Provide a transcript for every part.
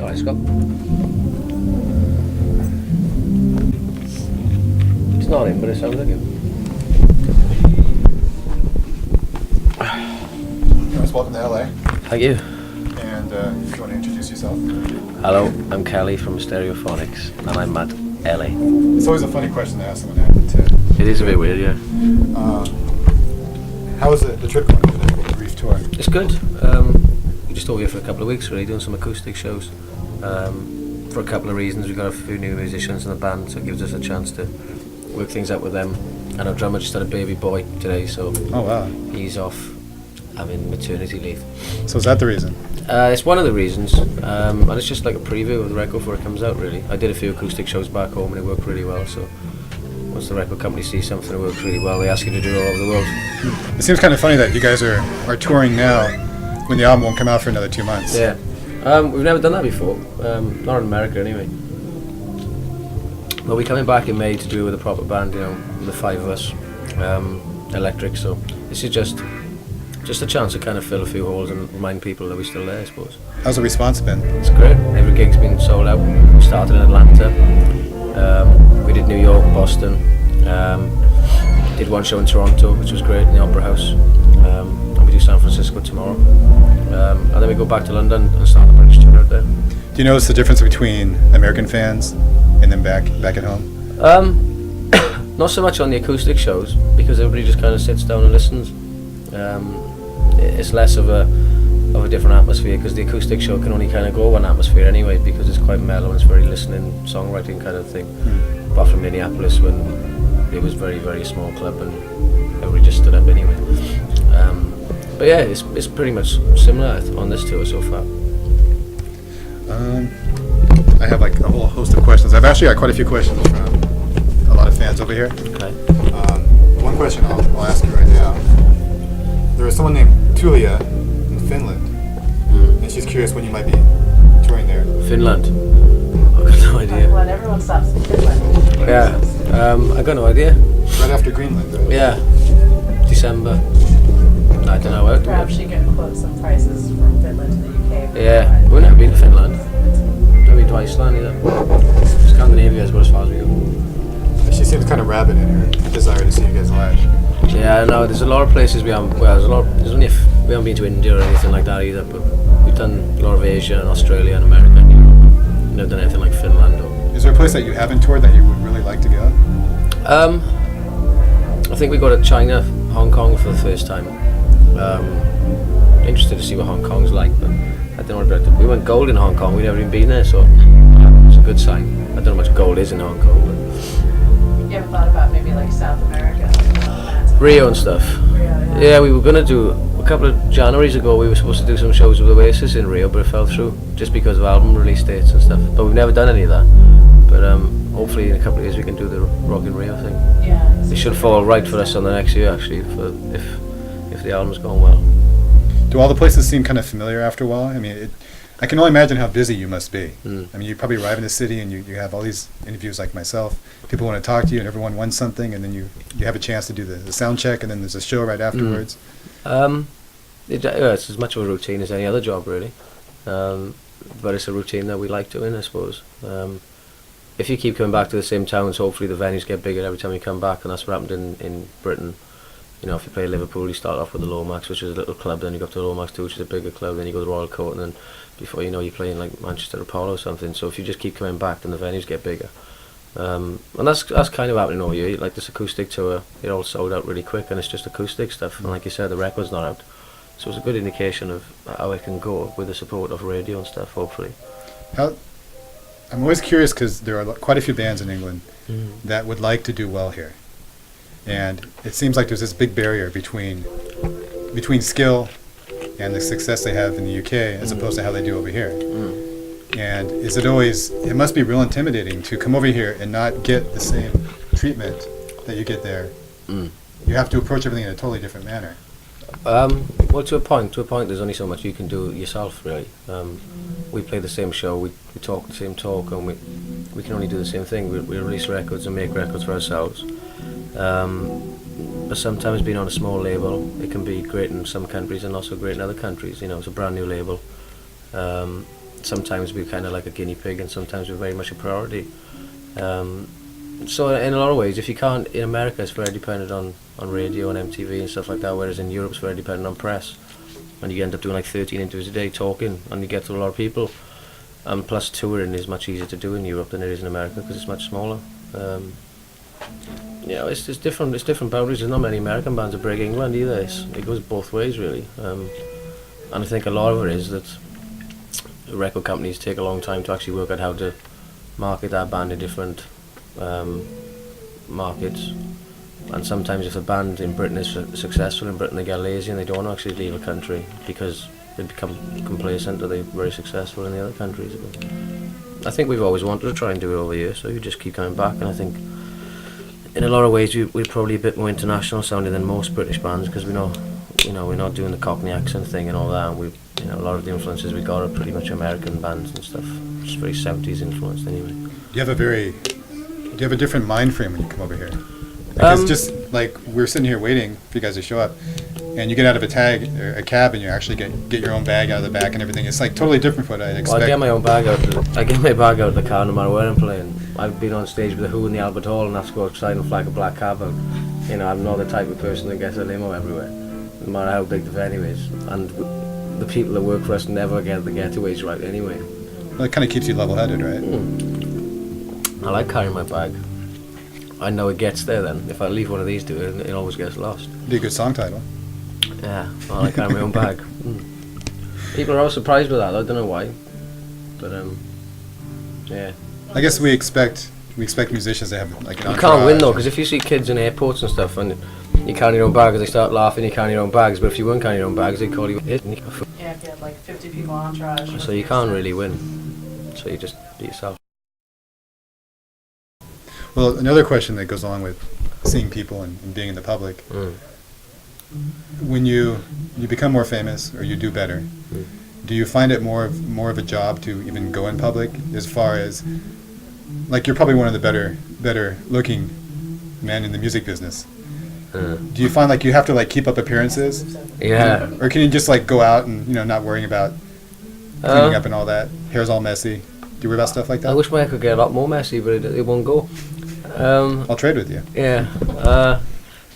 You alright, Scott? It's not him, but it sounds like him. Anyways, welcome to LA. Thank you. And if you want to introduce yourself. Hello, I'm Kelly from Stereophonics, and I'm at LA. It's always a funny question to ask someone to. It is a bit weird, yeah. How is the trip going over the Brief tour? It's good. We're just over here for a couple of weeks, really, doing some acoustic shows. For a couple of reasons, we've got a few new musicians in the band, so it gives us a chance to work things out with them. And our drummer just had a baby boy today, so Oh wow! he's off having maternity leave. So is that the reason? It's one of the reasons, and it's just like a preview of the record before it comes out, really. I did a few acoustic shows back home and it worked really well, so once the record company sees something that works really well, they ask you to do it all over the world. It seems kind of funny that you guys are touring now when the album won't come out for another 2 months. Yeah. We've never done that before, not in America anyway. But we're coming back in May to do it with a proper band, you know, the 5 of us, electric, so this is just a chance to kind of fill a few holes and remind people that we're still there, I suppose. How's the response been? It's great. Every gig's been sold out. We started in Atlanta, we did New York, Boston, did one show in Toronto, which was great, in the Opera House, and we do San Francisco tomorrow, and then we go back to London and start the British tour out there. Do you notice the difference between American fans and then back at home? Not so much on the acoustic shows, because everybody just kind of sits down and listens. It's less of a different atmosphere, because the acoustic show can only kind of go one atmosphere anyway, because it's quite mellow and it's very listening, songwriting kind of thing. Apart from Minneapolis, when it was very, very small club and everybody just stood up anyway. But yeah, it's pretty much similar on this tour so far. I have like a whole host of questions. I've actually got quite a few questions from a lot of fans over here. Okay. One question I'll ask you right now. There was someone named Tulia in Finland, and she's curious when you might be touring there. Finland? I've got no idea. When everyone stops in Finland. Yeah, I've got no idea. Right after Greenland, right? Yeah, December. I don't know. Perhaps you can quote some prices from Finland to the UK. Yeah, we've never been to Finland. Never been to Iceland either. Scandinavia is about as far as we go. She seems kind of rabid in her desire to see you guys live. Yeah, no, there's a lot of places we haven't. Well, we haven't been to India or anything like that either. But we've done a lot of Asia and Australia and America and Europe. We've never done anything like Finland. Is there a place that you haven't toured that you would really like to go? I think we go to China, Hong Kong for the first time. Interested to see what Hong Kong's like, but I don't know about it. We went gold in Hong Kong. We've never even been there, so it's a good sign. I don't know how much gold is in Hong Kong, but You ever thought about maybe like South America? Rio and stuff. Rio, Yeah, we were gonna do a couple of Januaries ago. We were supposed to do some shows with Oasis in Rio, but it fell through just because of album release dates and stuff. But we've never done any of that. But hopefully in a couple of years we can do the Rock in Rio thing. Yeah. It should fall right for us on the next year, actually, if the album's going well. Do all the places seem kind of familiar after a while? I mean, I can only imagine how busy you must be. I mean, you probably arrive in the city and you have all these interviews like myself. People want to talk to you and everyone wants something, and then you have a chance to do the sound check, and then there's a show right afterwards. It's as much of a routine as any other job, really. But it's a routine that we like doing, I suppose. If you keep coming back to the same towns, hopefully the venues get bigger every time you come back, and that's what happened in Britain. You know, if you play Liverpool, you start off with the Lomax, which is a little club, then you go up to the Lomax 2, which is a bigger club, then you go to the Royal Court, and then before you know, you're playing like Manchester Apollo or something. So if you just keep coming back, then the venues get bigger. And that's kind of happening over here. Like this acoustic tour, it all sold out really quick, and it's just acoustic stuff. And like you said, the record's not out, so it's a good indication of how it can go with the support of radio and stuff. Hopefully. I'm always curious because there are quite a few bands in England that would like to do well here, and it seems like there's this big barrier between skill and the success they have in the UK as opposed to how they do over here. And it must be real intimidating to come over here and not get the same treatment that you get there. You have to approach everything in a totally different manner. Well, to a point, there's only so much you can do yourself, really. We play the same show, we talk the same talk, and we can only do the same thing. We release records and make records for ourselves. But sometimes being on a small label, it can be great in some countries and also great in other countries. You know, it's a brand new label. sometimes we're kind of like a guinea pig, and sometimes we're very much a priority. So in a lot of ways, if you can't, in America it's very dependent on radio and MTV and stuff like that, whereas in Europe it's very dependent on press, and you end up doing like 13 interviews a day talking, and you get to a lot of people. And plus touring is much easier to do in Europe than it is in America because it's much smaller. You know, it's different. It's different boundaries. There's not many American bands that break England either. It goes both ways really, and I think a lot of it is that record companies take a long time to actually work out how to market that band in different markets. And sometimes if a band in Britain is successful in Britain, they get lazy and they don't actually leave a country because they become complacent or they're very successful in the other countries. But I think we've always wanted to try and do it over here, so you just keep coming back. And I think in a lot of ways we're probably a bit more international sounding than most British bands because we're not doing the Cockney accent thing and all that. And a lot of the influences we got are pretty much American bands and stuff. It's very 70s influenced anyway. Do you have a different mind frame when you come over here? Because just like we're sitting here waiting for you guys to show up, and you get out of a cab, and you actually get your own bag out of the back and everything. It's like totally different from what I'd expect. Well, I get my own bag out. I get my bag out of the car no matter where I'm playing. I've been on stage with the Who in the Albert Hall, and that's go outside and flag a black cab out. You know, I'm not the type of person that gets a limo everywhere, no matter how big the venue is. And the people that work for us never get the getaways right anyway. Well, it kind of keeps you level-headed, right? I like carrying my bag. I know it gets there then. If I leave one of these to it always gets lost. Be a good song title. Yeah, well, I like carrying my own bag. People are all surprised with that. I don't know why, but yeah. I guess we expect musicians to have like an You can't win though, because if you see kids in airports and stuff, and you carry your own bag, they start laughing. You carry your own bags, but if you weren't carrying your own bags, they call you a hit. Yeah, if you had like 50 people entourage. So you can't really win. So you just be yourself. Well, another question that goes along with seeing people and being in the public. When you become more famous or you do better, do you find it more of a job to even go in public? As far as like you're probably one of the better looking men in the music business. Do you find like you have to like keep up appearances? Yeah. Or can you just like go out and not worrying about cleaning up and all that? Hair's all messy. Do you worry about stuff like that? I wish my hair could get a lot more messy, but it won't go. I'll trade with you. Yeah.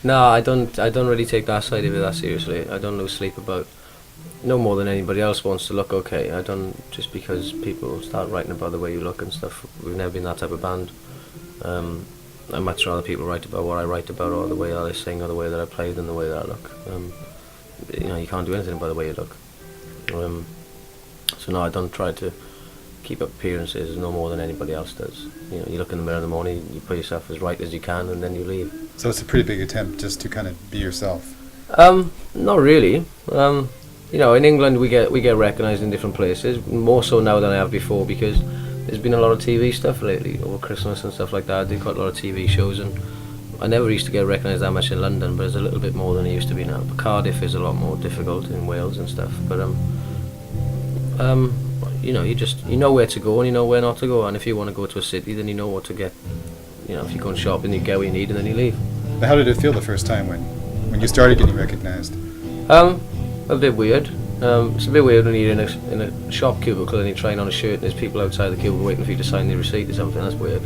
No, I don't really take that side of it that seriously. I don't lose sleep about no more than anybody else wants to look okay. I don't, just because people start writing about the way you look and stuff. We've never been that type of band. I much rather people write about what I write about, or the way that I sing, or the way that I play, than the way that I look. You can't do anything by the way you look. So no, I don't try to keep up appearances no more than anybody else does. You look in the mirror in the morning, you put yourself as right as you can, and then you leave. So it's a pretty big attempt just to kind of be yourself. Not really. In England we get recognised in different places, more so now than I have before, because there's been a lot of TV stuff lately over Christmas and stuff like that. I did quite a lot of TV shows, and I never used to get recognised that much in London, but it's a little bit more than it used to be now. But Cardiff is a lot more difficult in Wales and stuff. But you know where to go and you know where not to go, and if you want to go to a city, then you know what to get. If you go and shop and you get what you need, and then you leave. But how did it feel the first time when you started getting recognized? A bit weird. It's a bit weird when you're in a shop cubicle and you're trying on a shirt and there's people outside the cubicle waiting for you to sign the receipt or something. That's weird.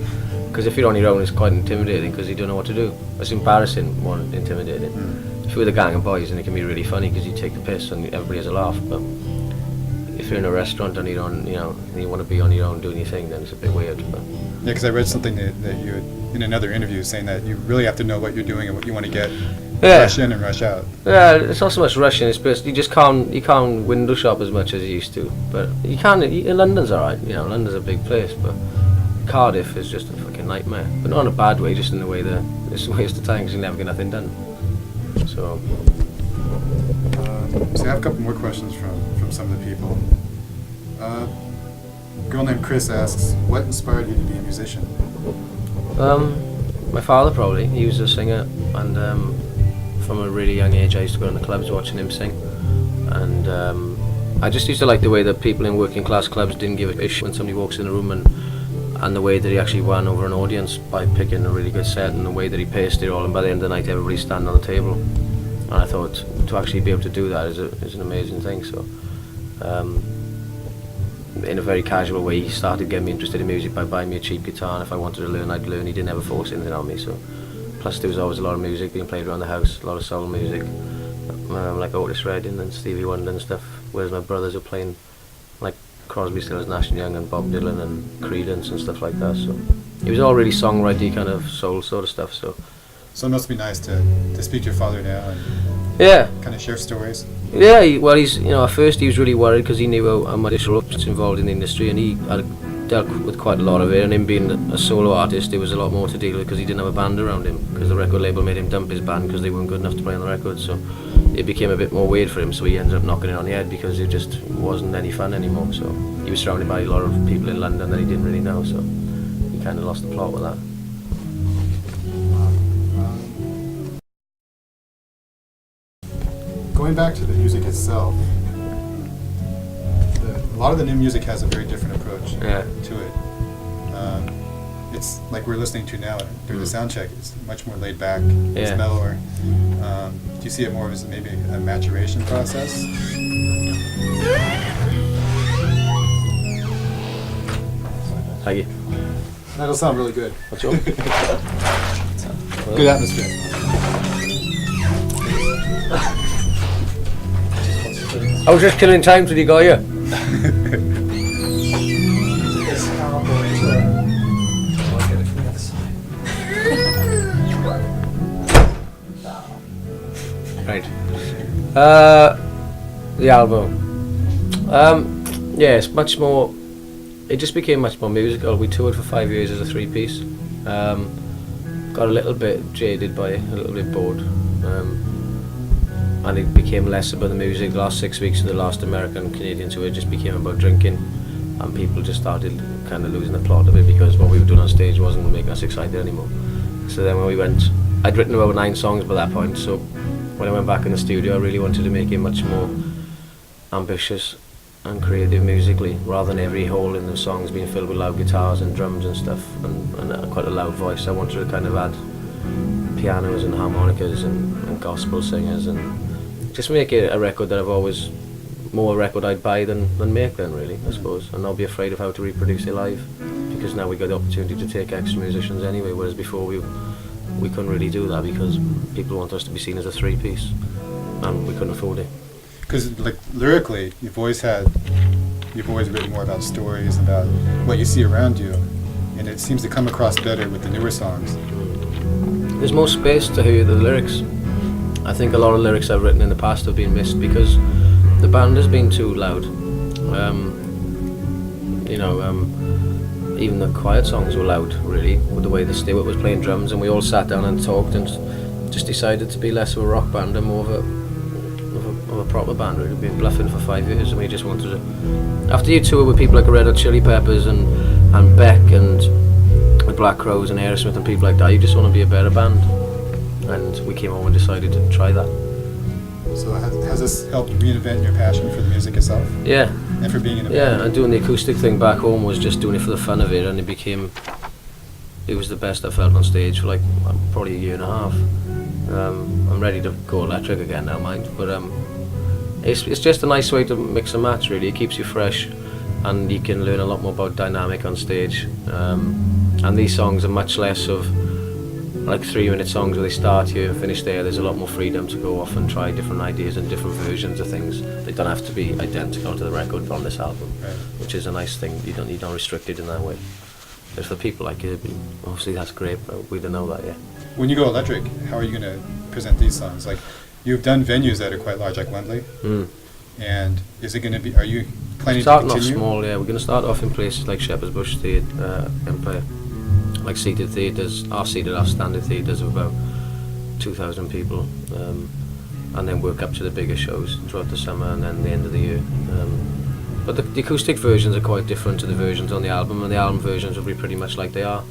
Because if you're on your own, it's quite intimidating because you don't know what to do. It's embarrassing more than intimidating. If you're with a gang of boys, then it can be really funny because you take the piss and everybody has a laugh. But if you're in a restaurant and you want to be on your own doing your thing, then it's a bit weird. But yeah, because I read something that you had in another interview saying that you really have to know what you're doing and what you want to get. Yeah. Rush in and rush out. Yeah, it's not so much rushing. It's just you can't window shop as much as you used to. But you can. London's alright. London's a big place, but Cardiff is just a fucking nightmare. But not in a bad way, just in the way that it's a waste of time because you never get nothing done. So. So I have a couple more questions from some of the people. A girl named Chris asks, what inspired you to be a musician? My father probably. He was a singer, and from a really young age I used to go in the clubs watching him sing. And I just used to like the way that people in working class clubs didn't give a shit when somebody walks in the room, and the way that he actually won over an audience by picking a really good set, and the way that he paced it all, and by the end of the night everybody's standing on the table. And I thought to actually be able to do that is an amazing thing. So in a very casual way, he started getting me interested in music by buying me a cheap guitar, and if I wanted to learn, I'd learn. He didn't ever force anything on me. So, plus there was always a lot of music being played around the house, a lot of soul music, like Otis Redding and Stevie Wonder and stuff. Whereas my brothers were playing like Crosby, Stills, Nash and Young and Bob Dylan and Creedence and stuff like that. So it was all really songwriting kind of soul sort of stuff. So it must be nice to speak to your father now and yeah, kind of share stories. Yeah, he's at first he was really worried because he knew how much disruption's involved in the industry, and he had dealt with quite a lot of it. And him being a solo artist, there was a lot more to deal with because he didn't have a band around him, because the record label made him dump his band because they weren't good enough to play on the record. So it became a bit more weird for him. So he ended up knocking it on the head because it just wasn't any fun anymore. So he was surrounded by a lot of people in London that he didn't really know. So he kind of lost the plot with that. Going back to the music itself, a lot of the new music has a very different approach to it. It's like we're listening to now during the sound check. It's much more laid back. It's mellower. Do you see it more as maybe a maturation process? Thank you. That'll sound really good. What's yours? Good atmosphere. I was just killing time till you got here. Right. The album. It's much more. It just became much more musical. We toured for 5 years as a three-piece. Got a little bit jaded by it, a little bit bored. And it became less about the music. The last 6 weeks of the last American Canadian tour just became about drinking, and people just started kind of losing the plot of it because what we were doing on stage wasn't making us excited anymore. So then when we went, I'd written about 9 songs by that point, so when I went back in the studio I really wanted to make it much more ambitious and creative musically, rather than every hole in the songs being filled with loud guitars and drums and stuff and quite a loud voice. I wanted to kind of add pianos and harmonicas and gospel singers and just make it a record that I've always, more a record I'd buy than make then really, I suppose, and not be afraid of how to reproduce it live, because now we got the opportunity to take extra musicians anyway, whereas before we couldn't really do that because people want us to be seen as a three-piece and we couldn't afford it. Because like lyrically, you've always written more about stories, about what you see around you, and it seems to come across better with the newer songs. There's more space to hear the lyrics. I think a lot of lyrics I've written in the past have been missed because the band has been too loud. Even the quiet songs were loud, really, with the way the Stewart was playing drums, and we all sat down and talked and just decided to be less of a rock band and more of a proper band. We'd been bluffing for 5 years, and we just wanted to. After you tour with people like Red Hot Chili Peppers and Beck and the Black Crowes and Aerosmith and people like that, you just want to be a better band. And we came home and decided to try that. So has this helped reinvent your passion for the music itself? Yeah. And for being in a band? Yeah, and doing the acoustic thing back home was just doing it for the fun of it, and it was the best I felt on stage for like probably a year and a half. I'm ready to go electric again now, mind, but it's just a nice way to mix and match really. It keeps you fresh, and you can learn a lot more about dynamic on stage. And these songs are much less of like 3-minute songs where they start here and finish there. There's a lot more freedom to go off and try different ideas and different versions of things. They don't have to be identical to the record on this album, which is a nice thing. You don't restrict it in that way. But for people like you, obviously that's great, but we don't know that yet. When you go electric, how are you going to present these songs? Like, you've done venues that are quite large, like Wembley, and is it going to be? Are you planning to continue? Starting off small, yeah. We're going to start off in places like Shepherd's Bush Theatre, Empire, like seated theatres, half-standard theatres of about 2,000 people, and then work up to the bigger shows throughout the summer and then the end of the year. But the acoustic versions are quite different to the versions on the album, and the album versions will be pretty much like they are.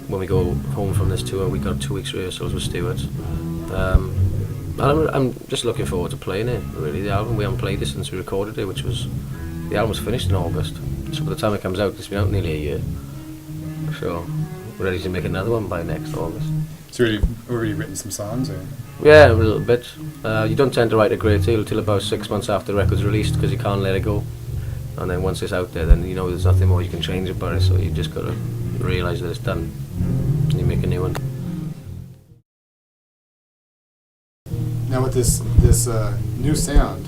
When we go home from this tour, we got 2 weeks rehearsals with Stewart. And I'm just looking forward to playing it, really. The album, we haven't played it since we recorded it, the album was finished in August. So by the time it comes out, it's been out nearly a year. So we're ready to make another one by next August. So you've already written some songs, or? Yeah, a little bit. You don't tend to write a great deal till about 6 months after the record's released because you can't let it go. and then once it's out there, then you know there's nothing more you can change about it. So you just got to realise that it's done, and you make a new one. Now with this new sound,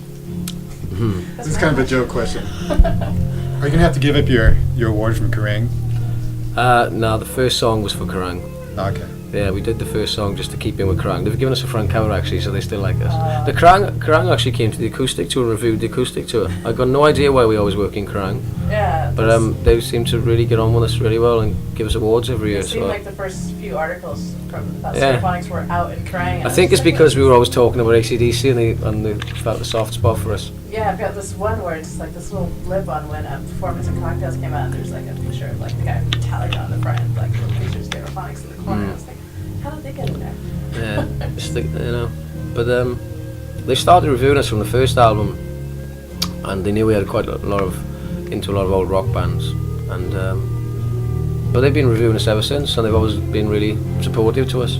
this is kind of a joke question. Are you gonna have to give up your award from Kerrang? No, the first song was for Kerrang. Okay. Yeah, we did the first song just to keep in with Kerrang. They've given us a front cover actually, so they still like us. The Kerrang actually came to the acoustic tour and reviewed the acoustic tour. I got no idea why we always work in Kerrang, Yeah. but they seem to really get on with us really well and give us awards every year. It seemed So like the first few articles from about Yeah. Stereophonics were out in Kerrang. I think it's because we were always talking about AC/DC and they felt a soft spot for us. Yeah, I've got this one where it's like this little blip on when Performance and Cocktails came out, and there's like a picture of like the guy from Metallica on the front, and like little picture of Stereophonics in the corner. I was like, how did they get in there? Yeah, it's the, you know. But they started reviewing us from the first album, and they knew we had quite a lot of old rock bands, and but they've been reviewing us ever since, and they've always been really supportive to us.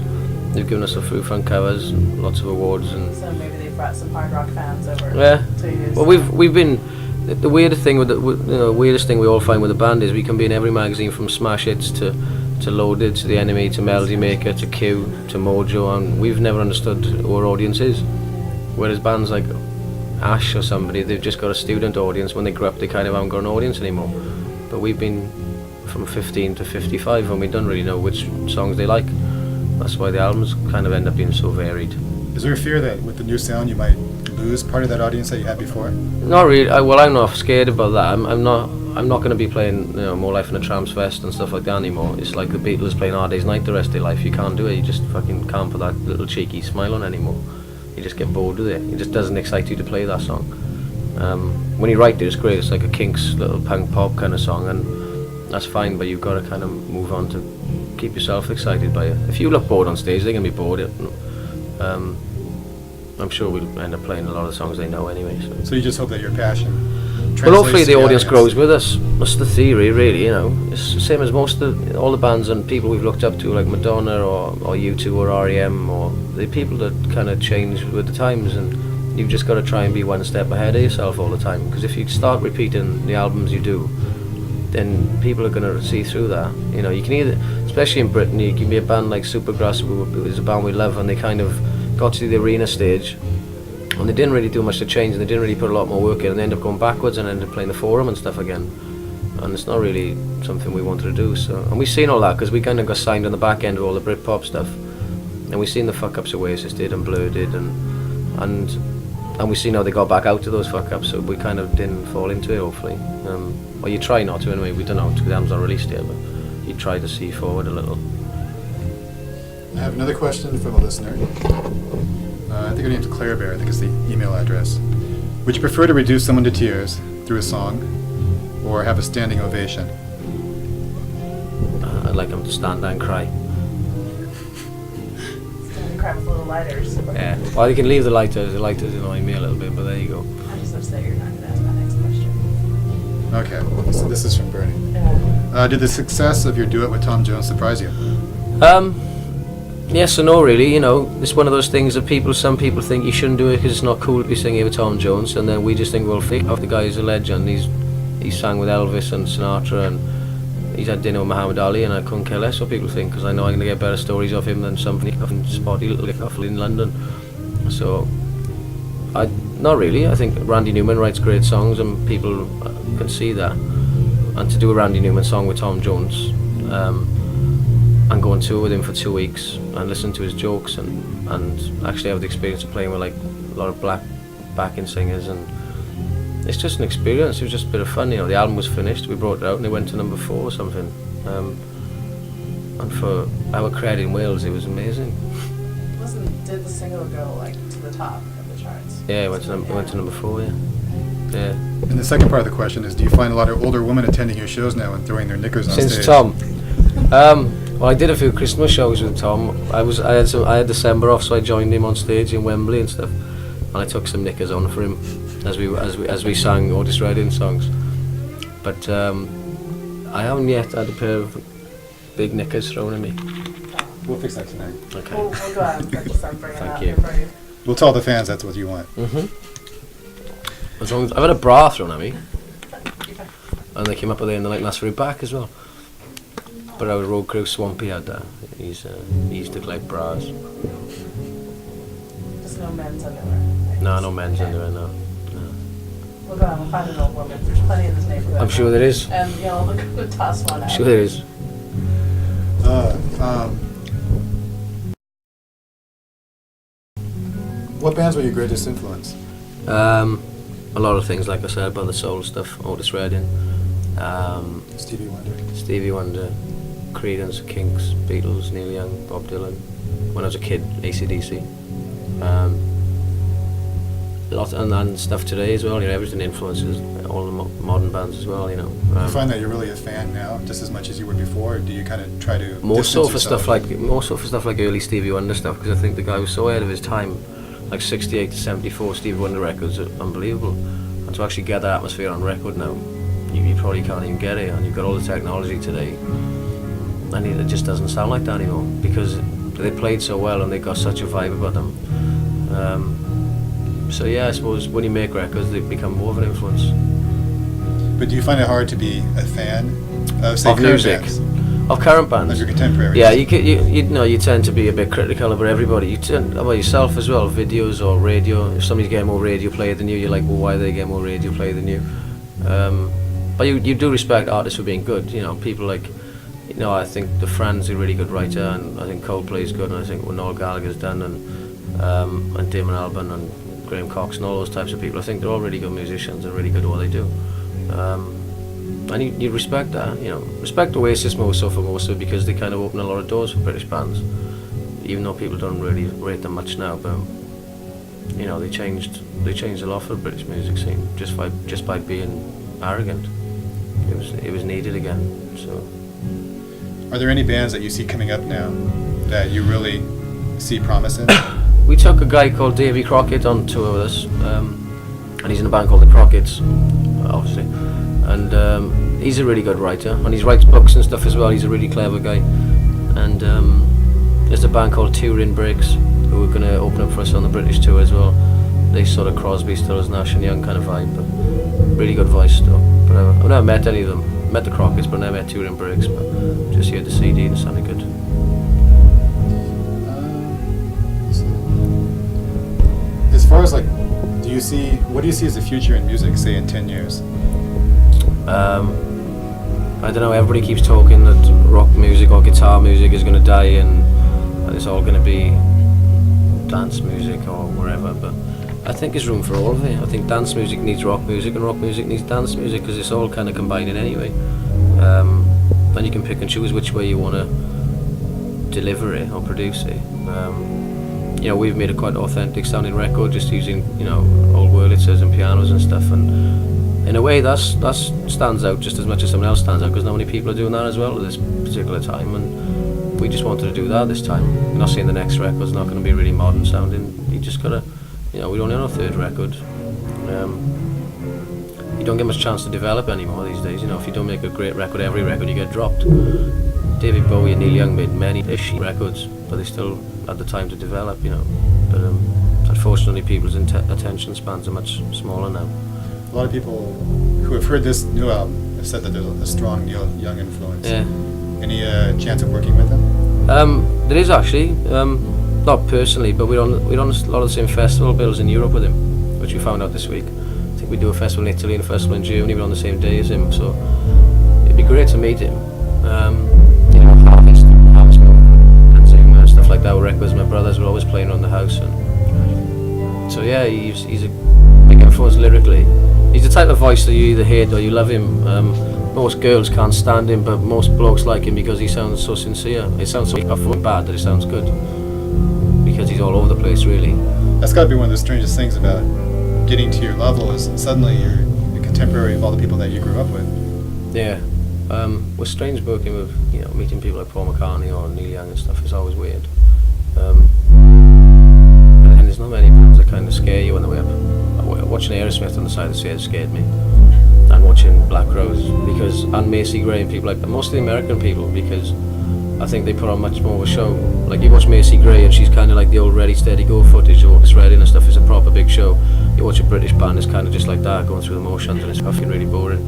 They've given us a few front covers, and lots of awards, and So maybe they brought some hard rock fans over yeah. to use. Well, we've been the weirdest thing weirdest thing we all find with the band is we can be in every magazine from Smash Hits to Loaded to The Enemy to Melody Maker to Q to Mojo, and we've never understood who our audience is. Whereas bands like Ash or somebody, they've just got a student audience. When they grow up, they kind of haven't got an audience anymore. But we've been from 15 to 55, and we don't really know which songs they like. That's why the albums kind of end up being so varied. Is there a fear that with the new sound you might lose part of that audience that you had before? Not really. Well, I'm not scared about that. I'm not going to be playing More Life in a Tramps Fest and stuff like that anymore. It's like the Beatles playing Hard Day's Night the rest of their life. You can't do it. You just fucking can't put that little cheeky smile on anymore. You just get bored with it. It just doesn't excite you to play that song. When you write it, it's great. It's like a Kinks little punk pop kind of song, and that's fine. But you've got to kind of move on to keep yourself excited by it. If you look bored on stage, they're going to be bored. I'm sure we'll end up playing a lot of songs they know anyway. So So you just hope that your passion translates well, hopefully to the audience grows with us. That's the theory, really. It's the same as all the bands and people we've looked up to, like Madonna or U2 or REM, or the people that kind of change with the times, and you've just got to try and be one step ahead of yourself all the time. Because if you start repeating the albums you do, then people are going to see through that. You can either, especially in Britain, you can be a band like Supergrass, who is a band we love, and they kind of got to the arena stage, and they didn't really do much to change, and they didn't really put a lot more work in, and they ended up going backwards and ended up playing the Forum and stuff again. And it's not really something we wanted to do. So, and we've seen all that because we kind of got signed on the back end of all the Britpop stuff, and we've seen the fuck ups Oasis did and Blur did, and we've seen how they got back out of those fuck ups. So we kind of didn't fall into it. Hopefully, or you try not to anyway. We don't know because the album's not released yet, but you try to see forward a little. I have another question from a listener. I think her name's Claire Bear. I think it's the email address. Would you prefer to reduce someone to tears through a song, or have a standing ovation? I'd like them to stand there and cry. Stand and cry with little lighters. Yeah. Well, you can leave the lighters. The lighters annoy me a little bit, but there you go. I'm just upset you're not going to ask my next question. Okay, so this is from Bernie. Yeah. Did the success of your duet with Tom Jones surprise you? Yes and no, really. It's one of those things that some people think you shouldn't do it because it's not cool to be singing with Tom Jones, and then we just think, well, fake off, the guy is a legend. He's sang with Elvis and Sinatra, and he's had dinner with Muhammad Ali, and I couldn't care less what people think, because I know I'm going to get better stories of him than some fucking spotty little couple in London. So, not really. I think Randy Newman writes great songs, and people can see that. And to do a Randy Newman song with Tom Jones, and go on tour with him for 2 weeks and listen to his jokes and actually have the experience of playing with like a lot of black backing singers, and it's just an experience. It was just a bit of fun. The album was finished, we brought it out and it went to number 4 or something, and for our credit in Wales it was amazing. Did the single go like to the top of the charts? Yeah, it went to number 4. Yeah. And the second part of the question is, do you find a lot of older women attending your shows now and throwing their knickers on Since stage? Tom. Well, I did a few Christmas shows with Tom. I had December off, so I joined him on stage in Wembley and stuff, and I took some knickers on for him as we sang Otis Redding songs. But I haven't yet had a pair of big knickers thrown at me. We'll fix that tonight. Okay. We'll go out and get some bring it Thank out you. there for you. We'll tell the fans that's what you want. As long as I've had a bra thrown at me. and they came up with it in the night and asked for it back as well. But our road crew, Swampy, had that. He used to collect bras. Just no men's underwear. No, no men's underwear, no. We'll go out and find an old woman. There's plenty in this neighborhood. I'm sure there is. And, you know, we'll toss one out. I'm sure there is. What bands were your greatest influence? A lot of things, like I said, about the soul stuff, Otis Redding, Stevie Wonder, Creedence, Kinks, Beatles, Neil Young, Bob Dylan. When I was a kid, AC/DC. And stuff today as well. You know, everything influences all the modern bands as well. You know. You find that you're really a fan now, just as much as you were before. Or do you kind of try to more distance so for yourself? stuff like early Stevie Wonder stuff, because I think the guy was so ahead of his time. Like 68 to 74 Stevie Wonder records are unbelievable, and to actually get that atmosphere on record now, you probably can't even get it. And you've got all the technology today, and it just doesn't sound like that anymore, because they played so well and they got such a vibe about them. So yeah, I suppose when you make records, they become more of an influence. But do you find it hard to be a fan of, say, Of music, bands? of current bands? Of your contemporaries? Yeah, you tend to be a bit critical about everybody. You tend about yourself as well, videos or radio. If somebody's getting more radio play than you, you're like, well, why are they getting more radio play than you? But you do respect artists for being good. You know, people like, you know, I think The Fran's a really good writer, and I think Coldplay's good, and I think what Noel Gallagher's done, and Damon Albarn and Graham Cox and all those types of people. I think they're all really good musicians and really good at what they do. And you respect that, you know. Respect Oasis more so because they kind of open a lot of doors for British bands, even though people don't really rate them much now. But you know, they changed a lot for the British music scene just by being arrogant. It was needed again. So, are there any bands that you see coming up now that you really see promise in? We took a guy called Davy Crockett on tour with us, and he's in a band called the Crockett's, obviously. And he's a really good writer, and he writes books and stuff as well. He's a really clever guy. And there's a band called Turin Breaks, who are going to open up for us on the British tour as well. They sort of Crosby, Stills, Nash and Young kind of vibe, but really good voice though. But I've never met any of them. Met the Crockett's, but never met Turin Breaks. But just heard the CD and it sounded good. As far as what do you see as the future in music, say in 10 years? I don't know, everybody keeps talking that rock music or guitar music is going to die and it's all going to be dance music or wherever, but I think there's room for all of it. I think dance music needs rock music and rock music needs dance music, because it's all kind of combining anyway. Then you can pick and choose which way you want to deliver it or produce it. You know, we've made a quite authentic sounding record, just using, you know, old Wurlitzers and pianos and stuff, and in a way that stands out just as much as someone else stands out, because not many people are doing that as well at this particular time, and we just wanted to do that this time. I'm not saying the next record's not going to be really modern sounding. You just gotta, you know, we're only on our third record. You don't get much chance to develop anymore these days. You know, if you don't make a great record, every record you get dropped. David Bowie and Neil Young made many ish records, but they still had the time to develop, you know. But unfortunately, people's attention spans are much smaller now. A lot of people who have heard this new album have said that there's a strong Neil Young influence. Yeah. Any chance of working with them? There is actually, not personally, but we're on a lot of the same festival bills in Europe with him, which we found out this week. I think we do a festival in Italy and a festival in Germany. We're on the same day as him, so it'd be great to meet him. You know, Harvest Moon and Zuma and stuff like that. Records, my brothers were always playing around the house, and so yeah, he's a big influence lyrically. He's the type of voice that you either hate or you love him. Most girls can't stand him, but most blokes like him because he sounds so sincere. It sounds so bad that it sounds good, because he's all over the place, really. That's got to be one of the strangest things about getting to your level, is suddenly you're a contemporary of all the people that you grew up with. Yeah. We're strange working with, you know, meeting people like Paul McCartney or Neil Young and stuff. It's always weird. And there's not many bands that kind of scare you on the way up. Watching Aerosmith on the side of the stairs scared me, and watching Black Crowes, and Macy Gray and people like that, mostly American people, because I think they put on much more of a show. Like, you watch Macy Gray and she's kind of like the old Ready Steady Go footage, or Otis Redding and stuff. Is a proper big show. You watch a British band, it's kind of just like that, going through the motions, and it's fucking really boring.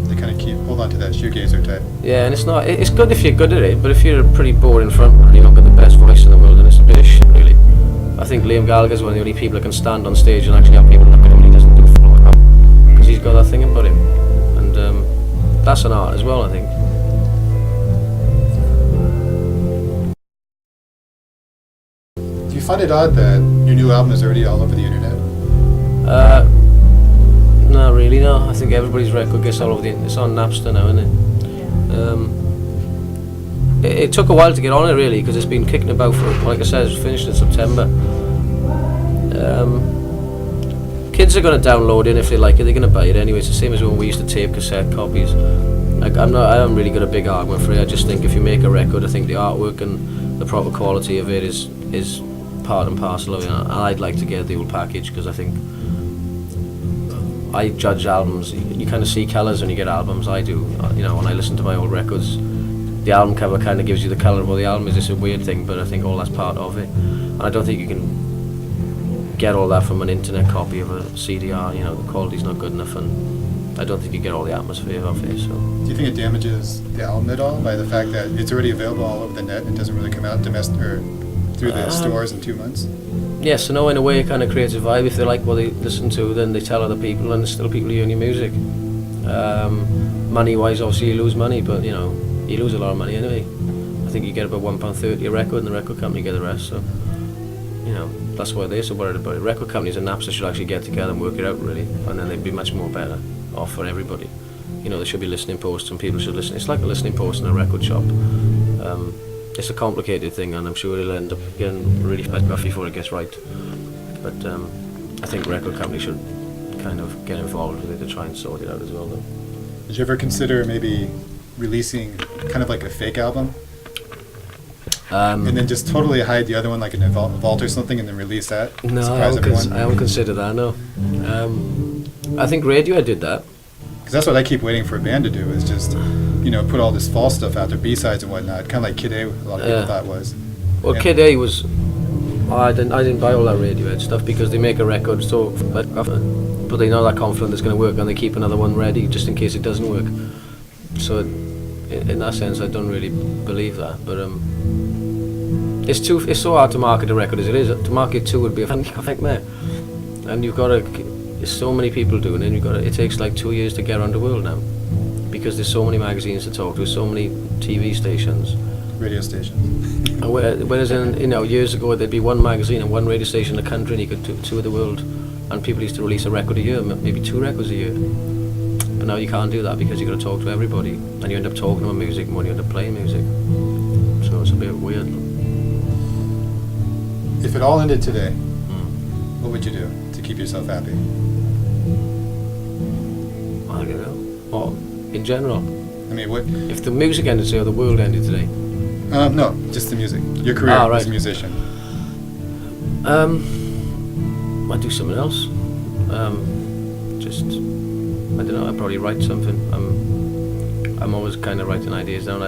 They kind of hold on to that shoegazer type. Yeah, and it's good if you're good at it, but if you're a pretty boring frontman, you're not got the best voice in the world, then it's a bit of shit, really. I think Liam Gallagher's one of the only people that can stand on stage and actually have people look at him and he doesn't do floor because he's got that thing about him, and that's an art as well, I think. Do you find it odd that your new album is already all over the internet? Not really, no. I think everybody's record gets all over the internet. It's on Napster now, isn't it? It took a while to get on it, really, because it's been kicking about for, like I said, it's finished in September. Kids are going to download it if they like it. They're going to buy it anyway. It's the same as when we used to tape cassette copies. Like, I haven't really got a big argument for it. I just think if you make a record, I think the artwork and the proper quality of it is part and parcel of it. And I'd like to get the whole package because I think I judge albums. You kind of see colours when you get albums. I do. You know, when I listen to my old records, the album cover kind of gives you the colour of what the album is. It's a weird thing, but I think all that's part of it. And I don't think you can get all that from an internet copy of a CDR. You know, the quality's not good enough, and I don't think you get all the atmosphere of it. So. Do you think it damages the album at all by the fact that it's already available all over the net and doesn't really come out domestic or through the stores in 2 months? Yes, so no, in a way it kind of creates a vibe. If they like what they listen to, then they tell other people, and there's still people hearing your music. Money-wise, obviously you lose money, but you know, you lose a lot of money anyway. I think you get about £1.30 a record, and the record company get the rest. So, you know, that's why they're so worried about it. Record companies and Napster should actually get together and work it out, really, and then they'd be much more better off for everybody. You know, there should be listening posts, and people should listen. It's like a listening post in a record shop. It's a complicated thing, and I'm sure it'll end up getting really rough before it gets right. But I think record companies should kind of get involved with it to try and sort it out as well, though. Did you ever consider maybe releasing kind of like a fake album? And then just totally hide the other one, like in a vault or something, and then release that? No, surprise everyone? I haven't considered that, no. I think Radiohead did that. Because that's what I keep waiting for a band to do, is just, you know, put all this false stuff out there, B-sides and whatnot, kind of like Kid A, a lot of people thought was. Well, And Kid A was... I didn't buy all that Radiohead stuff because they make a record so... But they know they're confident it's going to work, and they keep another one ready just in case it doesn't work. So, in that sense, I don't really believe that. But it's so hard to market a record as it is. To market two would be a nightmare. And you've got to... There's so many people doing it, it takes like 2 years to get around the world now. Because there's so many magazines to talk to, so many TV stations. radio stations. And whereas years ago there'd be one magazine and one radio station in the country and you could tour the world, and people used to release a record a year, maybe 2 records a year. But now you can't do that because you've got to talk to everybody, and you end up talking about music more than you end up playing music. So it's a bit weird. If it all ended today, what would you do to keep yourself happy? I don't know. Well, in general. I mean, what? If the music ended today or the world ended today? No, just the music. Your career right. as a musician. I'd do something else. I don't know. I'd probably write something. I'm always kind of writing ideas down.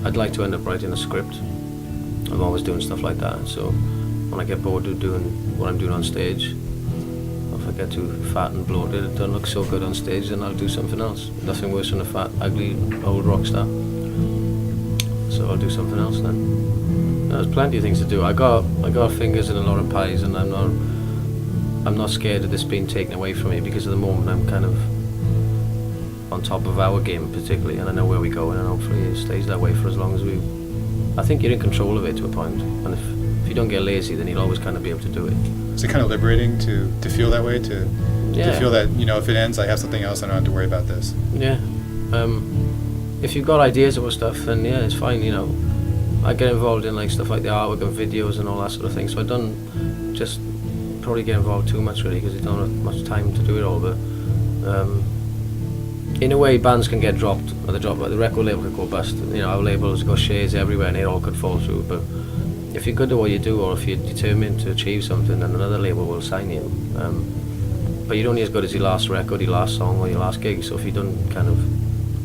I'd like to end up writing a script. I'm always doing stuff like that. So when I get bored of doing what I'm doing on stage, if I get too fat and bloated, it don't look so good on stage, then I'll do something else. Nothing worse than a fat, ugly old rock star. So I'll do something else then. There's plenty of things to do. I got fingers in a lot of pies, and I'm not scared of this being taken away from me, because at the moment I'm kind of on top of our game particularly, and I know where we're going, and hopefully it stays that way for as long as we. I think you're in control of it to a point, and if you don't get lazy, then you'll always kind of be able to do it. Is it kind of liberating to feel that way, to feel that, if it ends, I have something else, I don't have to worry about this? Yeah. If you've got ideas about stuff, then yeah, it's fine, I get involved in like stuff like the artwork and videos and all that sort of thing, so I don't just probably get involved too much really, because you don't have much time to do it all, but in a way bands can get dropped, or the record label could go bust, our labels got shares everywhere and it all could fall through, but if you're good at what you do, or if you're determined to achieve something, then another label will sign you. But you're only as good as your last record, your last song, or your last gig, so if you don't kind of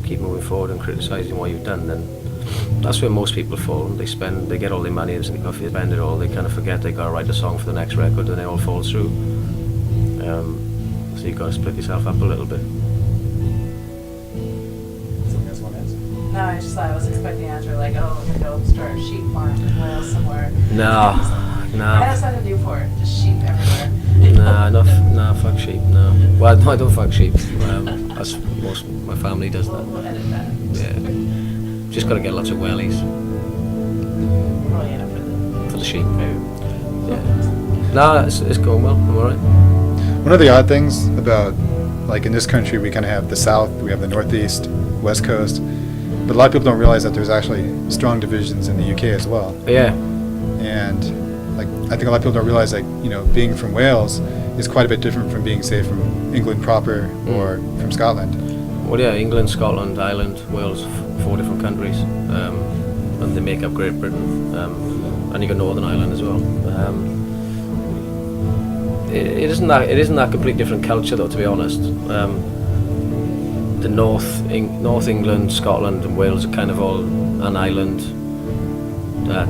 keep moving forward and criticising what you've done, then that's where most people fall. They get all their money, and if you spend it all, they kind of forget they got to write a song for the next record, and it all falls through. So you've got to split yourself up a little bit. Something else you want to answer? No, I just thought I was expecting an answer like, oh, I'm gonna go start a sheep farm in Wales somewhere. No, I know no, it's not in Newport, just sheep everywhere. no, fuck sheep, no. Well, no, I don't fuck sheep. That's most my family does that. We'll edit that. Yeah, just got to get lots of wellies Well, you know, for the sheep. Yeah. No, it's going well. I'm alright. One of the odd things about, like in this country, we kind of have the South, we have the Northeast, West Coast, but a lot of people don't realize that there's actually strong divisions in the UK as well. Yeah. And like I think a lot of people don't realize, like, you know, being from Wales is quite a bit different from being, say, from England proper or from Scotland. Well, yeah, England, Scotland, Ireland, Wales, 4 different countries, and they make up Great Britain. And you got Northern Ireland as well. It isn't that complete different culture, though, to be honest. The North England, Scotland, and Wales are kind of all an island.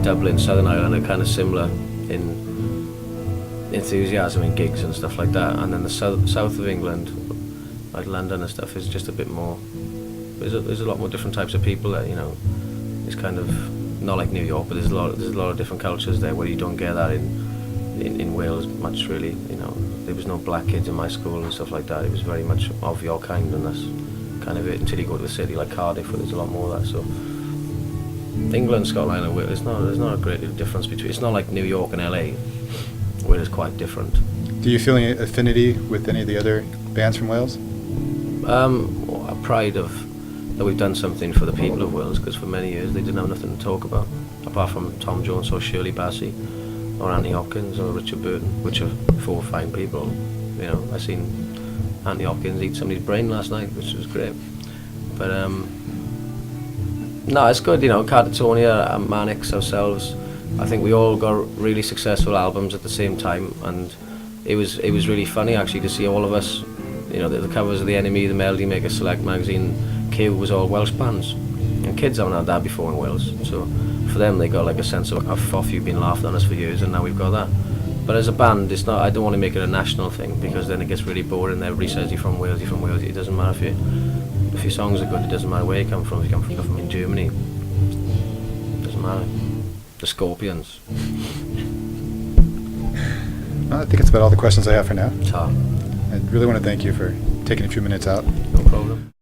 Dublin, Southern Ireland are kind of similar in enthusiasm and gigs and stuff like that. And then the south of England, like London and stuff, is just a bit more. There's a lot more different types of people there. You know, it's kind of not like New York, but there's a lot of different cultures there where you don't get that in Wales much, really. You know, there was no black kids in my school and stuff like that. It was very much of your kind, and that's kind of it until you go to a city like Cardiff where there's a lot more of that. So England, Scotland and Wales, there's not a great deal of difference between. It's not like New York and LA where it's quite different. Do you feel any affinity with any of the other bands from Wales? A pride of that we've done something for the people of Wales, because for many years they didn't have nothing to talk about apart from Tom Jones or Shirley Bassey or Anthony Hopkins or Richard Burton, which are 4 fine people. You know, I seen Anthony Hopkins eat somebody's brain last night, which was great. But no, it's good. You know, Catatonia and Mannix ourselves, I think we all got really successful albums at the same time, and it was really funny actually to see all of us. You know, the covers of The Enemy, the Melody Maker Select magazine, Q was all Welsh bands, and kids haven't had that before in Wales. So for them, they got like a sense of, off you've been laughing on us for years, and now we've got that. But as a band, it's not. I don't want to make it a national thing, because then it gets really boring. Everybody says you're from Wales, you're from Wales. It doesn't matter if your songs are good. It doesn't matter where you come from. If you come from in Germany, it doesn't matter. The Scorpions. Well, I think it's about all the questions I have for now. Ta. I really want to thank you for taking a few minutes out. No problem.